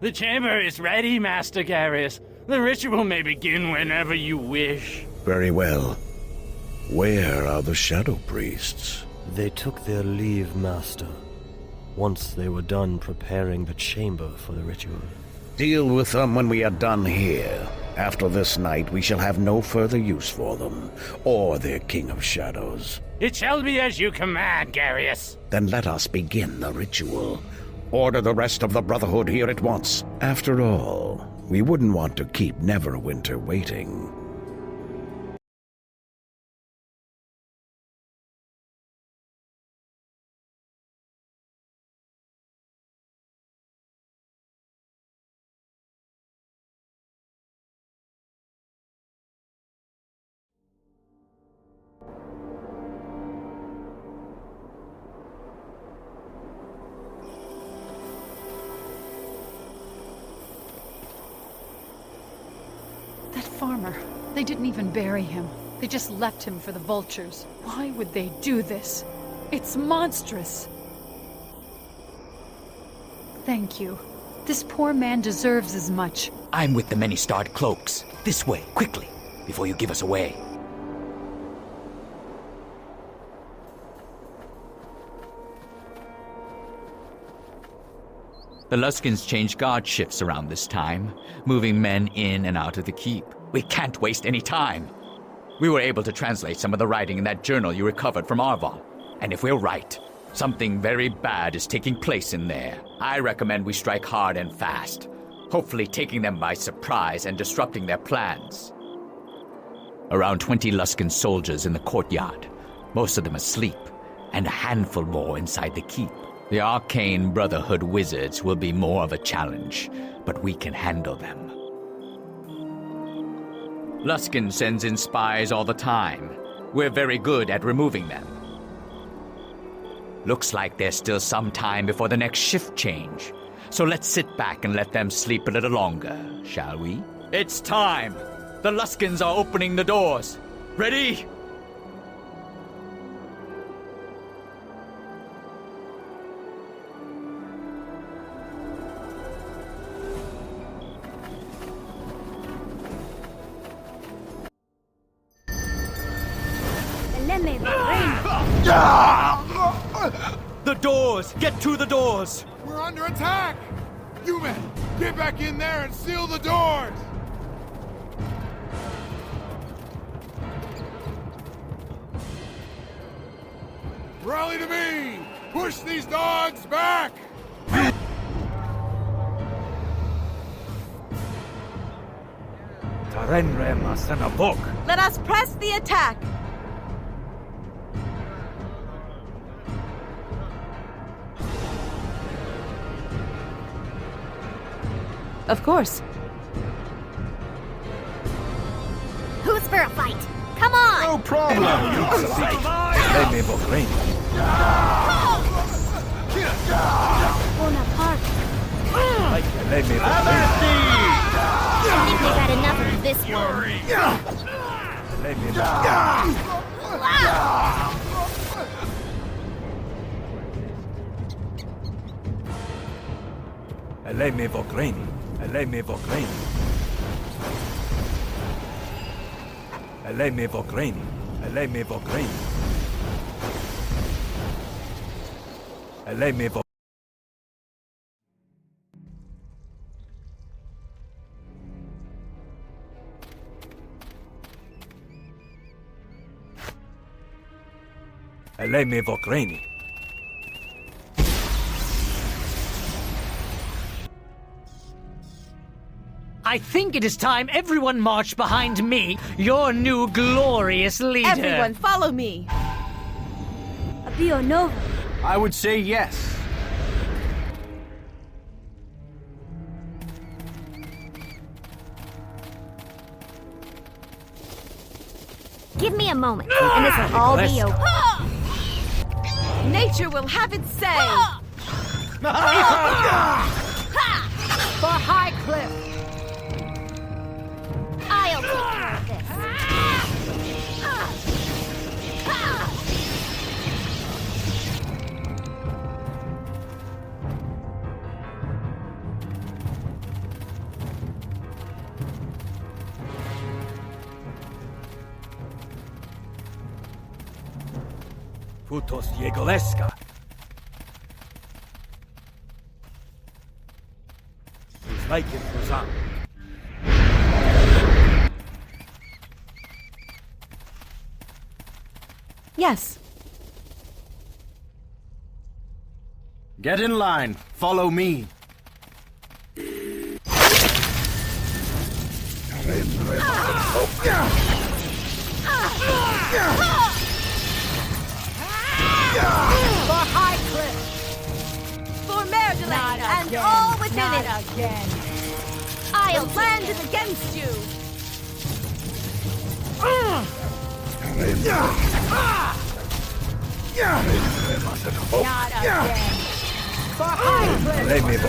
The chamber is ready, Master Garius. The ritual may begin whenever you wish. Very well. Where are the Shadow Priests? They took their leave, Master, once they were done preparing the chamber for the ritual. Deal with them when we are done here. After this night, we shall have no further use for them, or their King of Shadows. It shall be as you command, Garius. Then let us begin the ritual. Order the rest of the Brotherhood here at once. After all, we wouldn't want to keep Neverwinter waiting. That farmer, they didn't even bury him. They just left him for the vultures. Why would they do this? It's monstrous. Thank you. This poor man deserves as much. I'm with the many-starred cloaks. This way, quickly, before you give us away. The Luskins change guard shifts around this time, moving men in and out of the keep. We can't waste any time. We were able to translate some of the writing in that journal you recovered from Arval. And if we're right, something very bad is taking place in there. I recommend we strike hard and fast, hopefully taking them by surprise and disrupting their plans. Around 20 Luskin soldiers in the courtyard, most of them asleep, and a handful more inside the keep. The Arcane Brotherhood wizards will be more of a challenge, but we can handle them. Luskin sends in spies all the time. We're very good at removing them. Looks like there's still some time before the next shift change. So let's sit back and let them sleep a little longer, shall we? It's time! The Luskins are opening the doors. Ready? The doors! Get to the doors! We're under attack! You men, get back in there and seal the doors! Rally to me! Push these dogs back! Let us press the attack! Of course. Who's for a fight? Come on! No problem! Bonaparte. I think we got enough of this I think it is time everyone marched behind me, your new glorious leader. Everyone, follow me! Abio Nova. I would say yes. Give me a moment, and this will all be over. Nature will have its say! For High Cliff. I'll take care of this. Putos Yegoleska. Like it was on. Yes. Get in line. Follow me. For High Cliff. For Merdeland and all within it. Again. I'll land it against you. Not again. For High Cliff. I think we've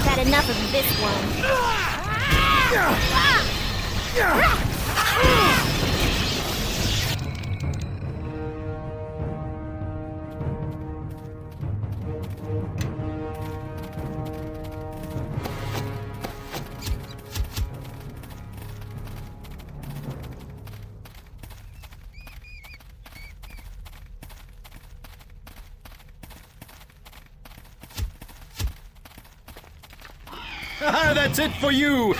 had enough of this one. That's it for you!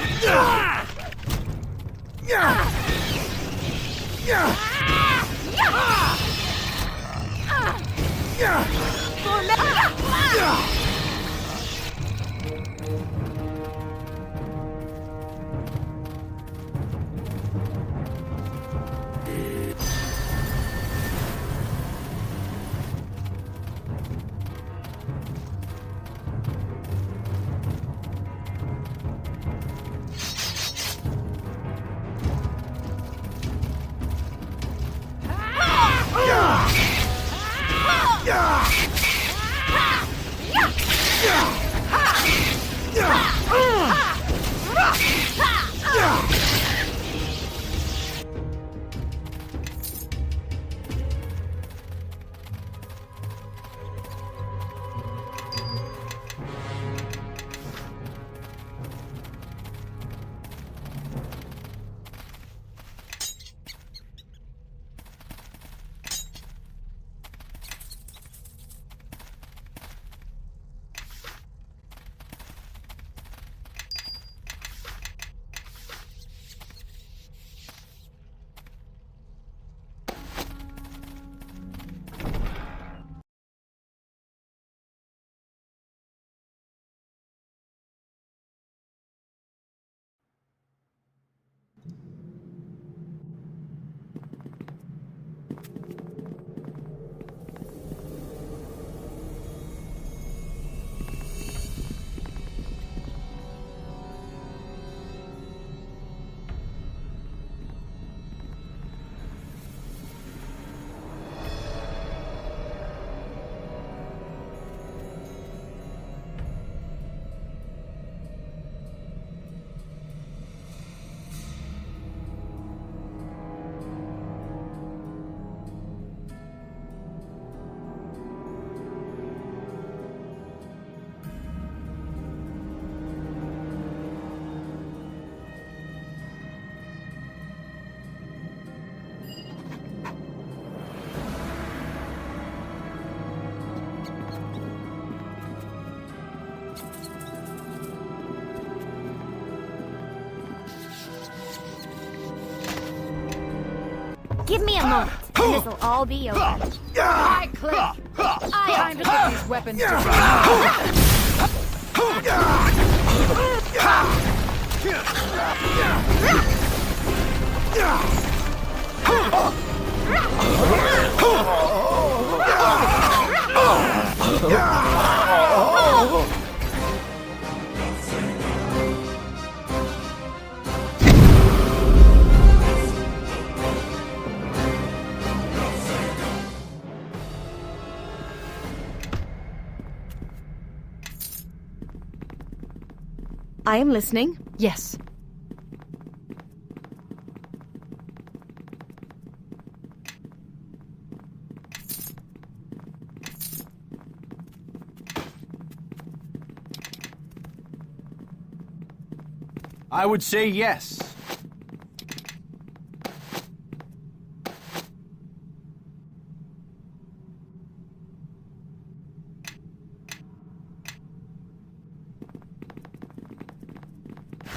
Give me a moment, and this'll all be over. High Cliff. Time to put these weapons to I am listening. Yes. I would say yes.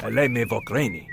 Eleme Vokraini.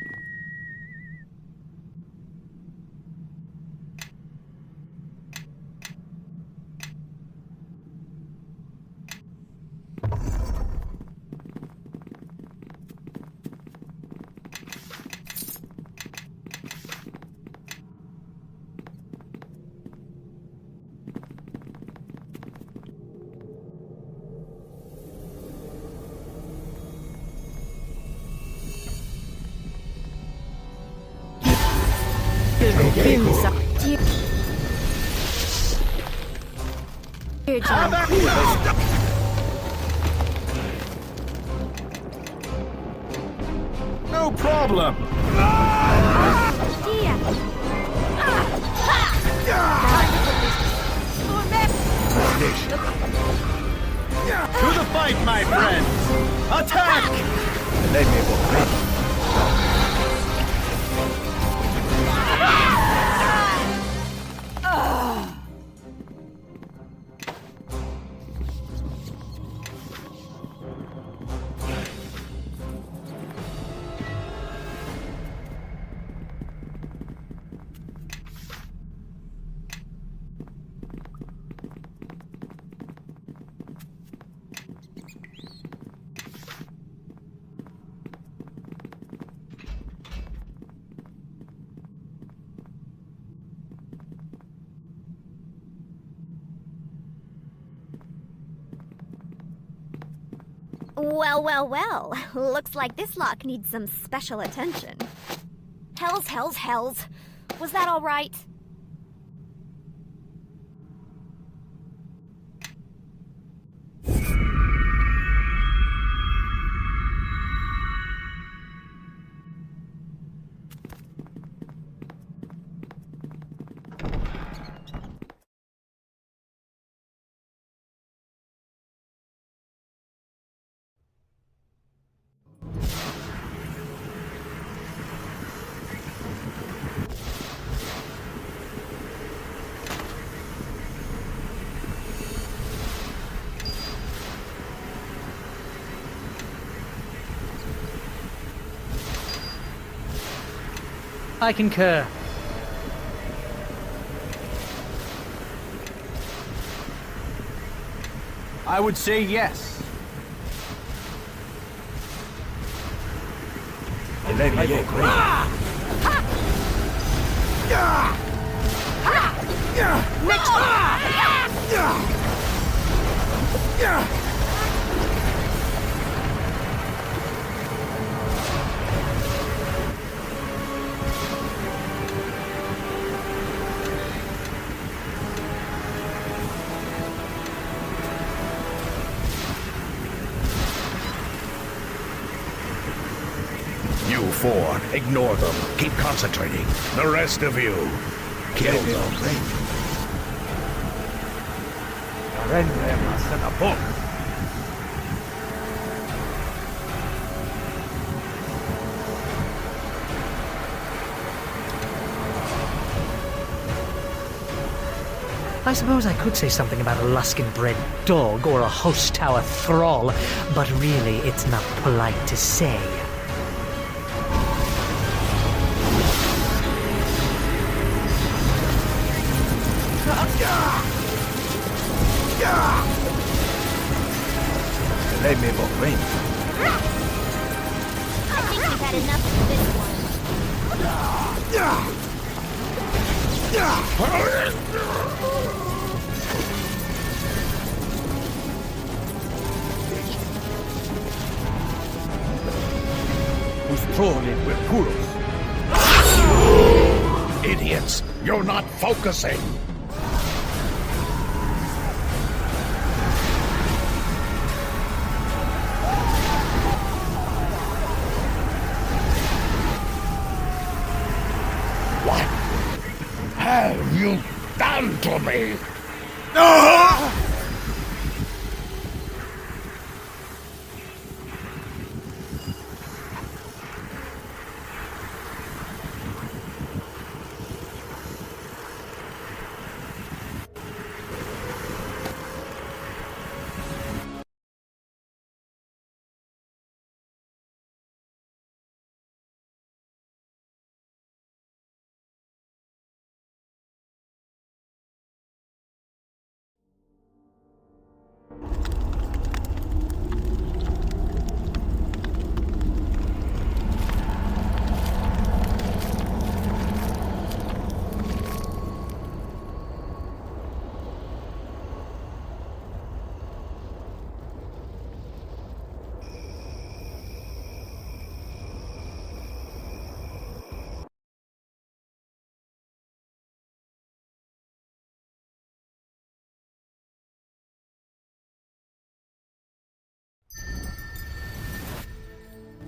No problem. To the fight, my friends! Attack! Well, well, well. Looks like this lock needs some special attention. Hells. Was that all right? I concur. I would say yes. You four, ignore them. Keep concentrating. The rest of you, kill them. I suppose I could say something about a Luskin-bred dog or a host tower thrall, but really it's not polite to say. I think we've had enough of this one. Idiots! You're not focusing! have you done to me?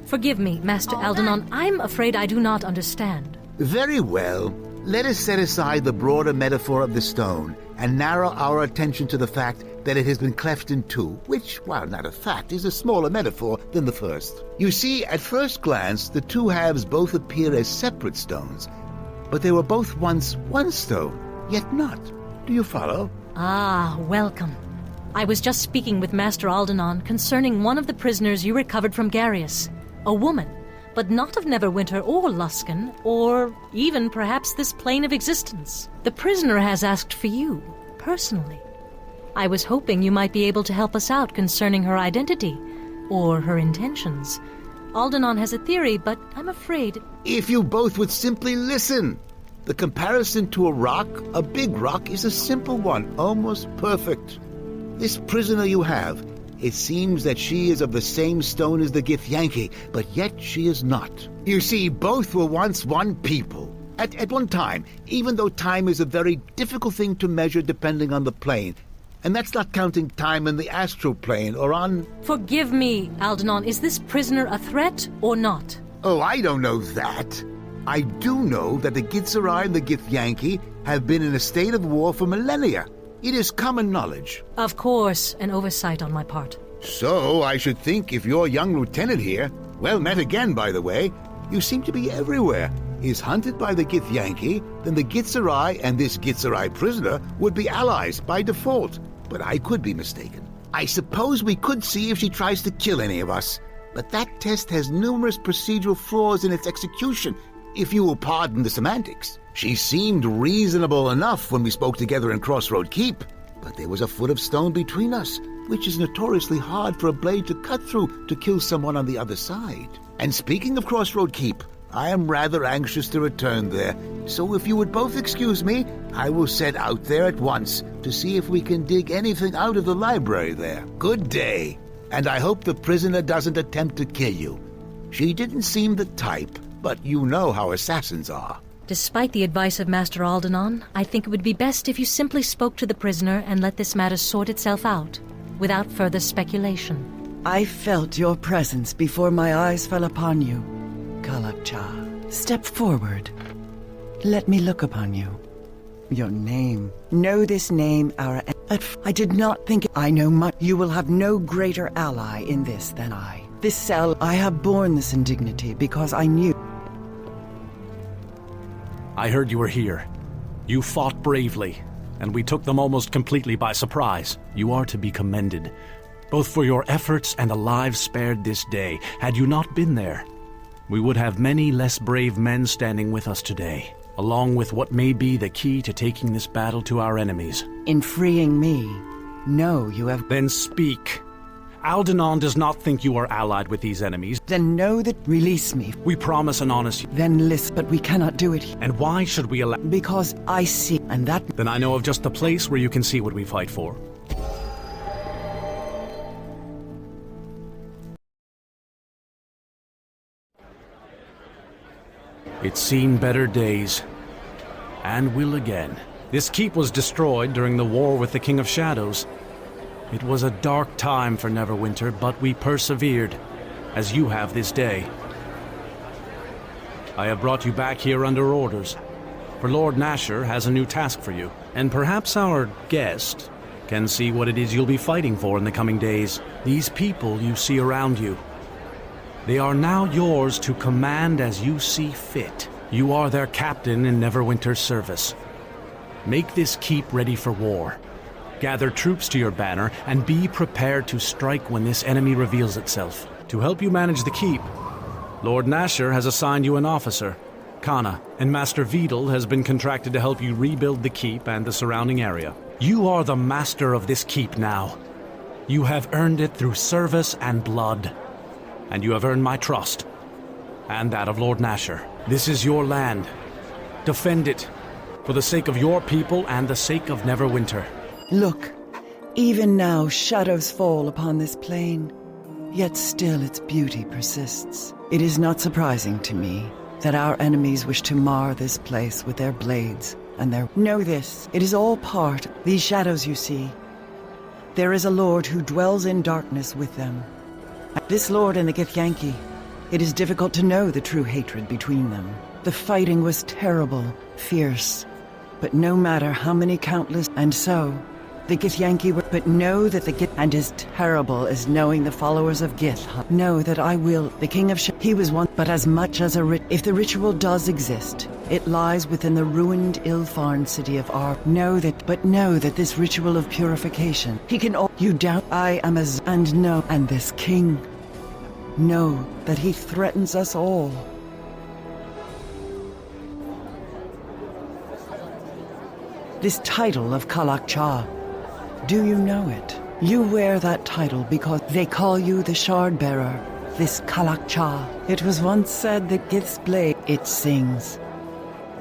Forgive me, Master Aldenon. I'm afraid I do not understand. Very well. Let us set aside the broader metaphor of the stone and narrow our attention to the fact that it has been cleft in two, which, while not a fact, is a smaller metaphor than the first. You see, at first glance, the two halves both appear as separate stones, but they were both once one stone, yet not. Do you follow? Ah, welcome. I was just speaking with Master Aldenon concerning one of the prisoners you recovered from Garius. A woman, but not of Neverwinter or Luskan, or even perhaps this plane of existence. The prisoner has asked for you, personally. I was hoping you might be able to help us out concerning her identity, or her intentions. Aldenon has a theory, but I'm afraid... If you both would simply listen! The comparison to a rock, a big rock, is a simple one, almost perfect. This prisoner you have, it seems that she is of the same stone as the Githyanki, but yet she is not. You see, both were once one people. At one time, even though time is a very difficult thing to measure depending on the plane. And that's not counting time in the astral plane or on... Forgive me, Aldenon. Is this prisoner a threat or not? Oh, I don't know that. I do know that the Gitzerai and the Githyanki have been in a state of war for millennia. It is common knowledge. Of course, an oversight on my part. So, I should think if your young lieutenant here, well met again, by the way, you seem to be everywhere, is hunted by the Githyanki, then the Gitzerai and this Gitzerai prisoner would be allies by default. But I could be mistaken. I suppose we could see if she tries to kill any of us, but that test has numerous procedural flaws in its execution, if you will pardon the semantics. She seemed reasonable enough when we spoke together in Crossroad Keep, but there was a foot of stone between us, which is notoriously hard for a blade to cut through to kill someone on the other side. And speaking of Crossroad Keep, I am rather anxious to return there, so if you would both excuse me, I will set out there at once to see if we can dig anything out of the library there. Good day, and I hope the prisoner doesn't attempt to kill you. She didn't seem the type, but you know how assassins are. Despite the advice of Master Aldenon, I think it would be best if you simply spoke to the prisoner and let this matter sort itself out, without further speculation. I felt your presence before my eyes fell upon you. Kalakcha, step forward. Let me look upon you. Your name. Know this name, our... I did not think... I know much. You will have no greater ally in this than I. This cell, I have borne this indignity because I knew... I heard you were here. You fought bravely, and we took them almost completely by surprise. You are to be commended, both for your efforts and the lives spared this day. Had you not been there, we would have many less brave men standing with us today, along with what may be the key to taking this battle to our enemies. In freeing me, no, you have... Then speak. Aldenon does not think you are allied with these enemies. Then know that... Release me. We promise an honest... Then listen, but we cannot do it. And why should we allow... Because I see, and that... Then I know of just the place where you can see what we fight for. It's seen better days, and will again. This keep was destroyed during the war with the King of Shadows. It was a dark time for Neverwinter, but we persevered, as you have this day. I have brought you back here under orders, for Lord Nasher has a new task for you, and perhaps our guest can see what it is you'll be fighting for in the coming days. These people you see around you, they are now yours to command as you see fit. You are their captain in Neverwinter's service. Make this keep ready for war. Gather troops to your banner, and be prepared to strike when this enemy reveals itself. To help you manage the keep, Lord Nasher has assigned you an officer, Kana, and Master Vidal has been contracted to help you rebuild the keep and the surrounding area. You are the master of this keep now. You have earned it through service and blood, and you have earned my trust, and that of Lord Nasher. This is your land. Defend it, for the sake of your people and the sake of Neverwinter. Look, even now shadows fall upon this plain, yet still its beauty persists. It is not surprising to me that our enemies wish to mar this place with their blades and their... Know this, it is all part, these shadows you see. There is a lord who dwells in darkness with them. This lord and the Githyanki, it is difficult to know the true hatred between them. The fighting was terrible, fierce, but no matter how many countless... And so, the Githyanki were... But know that the Gith... And as terrible as knowing the followers of Gith... Know that I will... The king of he was one... But as much as a if the ritual does exist, it lies within the ruined, ill-fared city of Ar... Know that... But know that this ritual of purification... He can all... You doubt... I am as... And know... And this king... Know that he threatens us all. This title of Kalak-Cha, do you know it? You wear that title because they call you the Shard Bearer, this Kalak-Cha. It was once said that Gith's blade, it sings.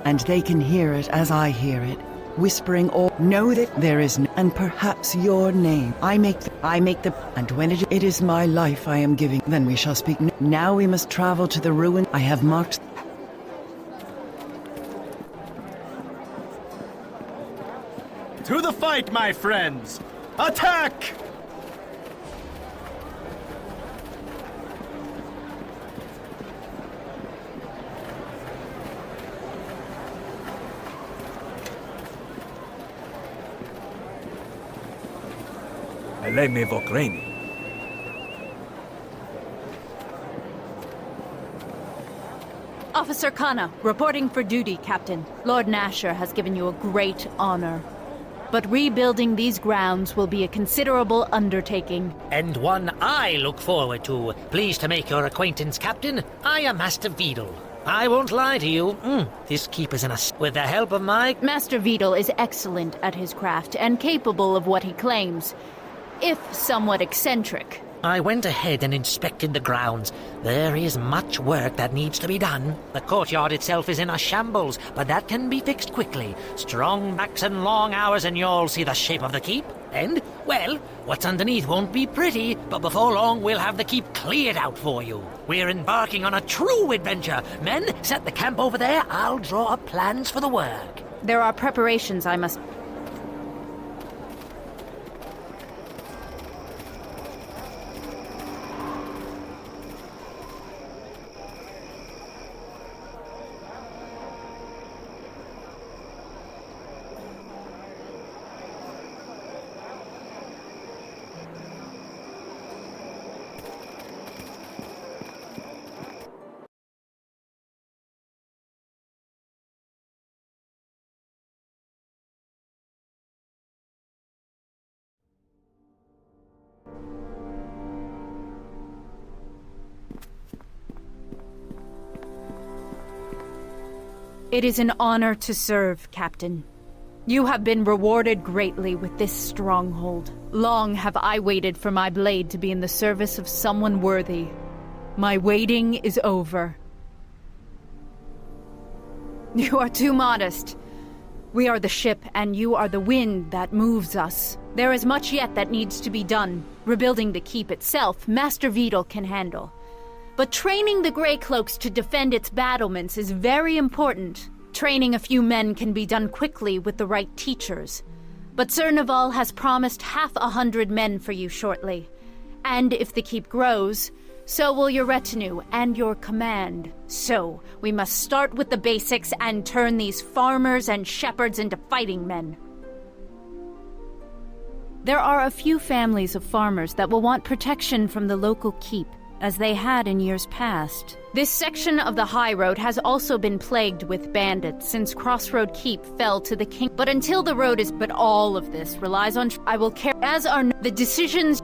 And they can hear it as I hear it, whispering all, know that there is no, and perhaps your name. I make the, and when it is my life I am giving, then we shall speak. Now we must travel to the ruin I have marked. To the fight, my friends! Attack! Eleme Vokraini. Officer Kana, reporting for duty, Captain. Lord Nasher has given you a great honor. But rebuilding these grounds will be a considerable undertaking. And one I look forward to. Pleased to make your acquaintance, Captain. I am Master Vidal. I won't lie to you. This keep is in us. With the help of my... Master Vidal is excellent at his craft and capable of what he claims, if somewhat eccentric. I went ahead and inspected the grounds. There is much work that needs to be done. The courtyard itself is in a shambles, but that can be fixed quickly. Strong backs and long hours and you'll see the shape of the keep. And, well, what's underneath won't be pretty, but before long we'll have the keep cleared out for you. We're embarking on a true adventure. Men, set the camp over there. I'll draw up plans for the work. There are preparations I must... It is an honor to serve, Captain. You have been rewarded greatly with this stronghold. Long have I waited for my blade to be in the service of someone worthy. My waiting is over. You are too modest. We are the ship, and you are the wind that moves us. There is much yet that needs to be done. Rebuilding the keep itself, Master Vidal can handle. But training the Grey Cloaks to defend its battlements is very important. Training a few men can be done quickly with the right teachers. But Sir Naval has promised 100 men for you shortly. And if the keep grows, So will your retinue and your command. So, we must start with the basics and turn these farmers and shepherds into fighting men. There are a few families of farmers that will want protection from the local keep, as they had in years past. This section of the high road has also been plagued with bandits since Crossroad Keep fell to the king. But until the road is... But all of this relies on... I will care... As are the decisions...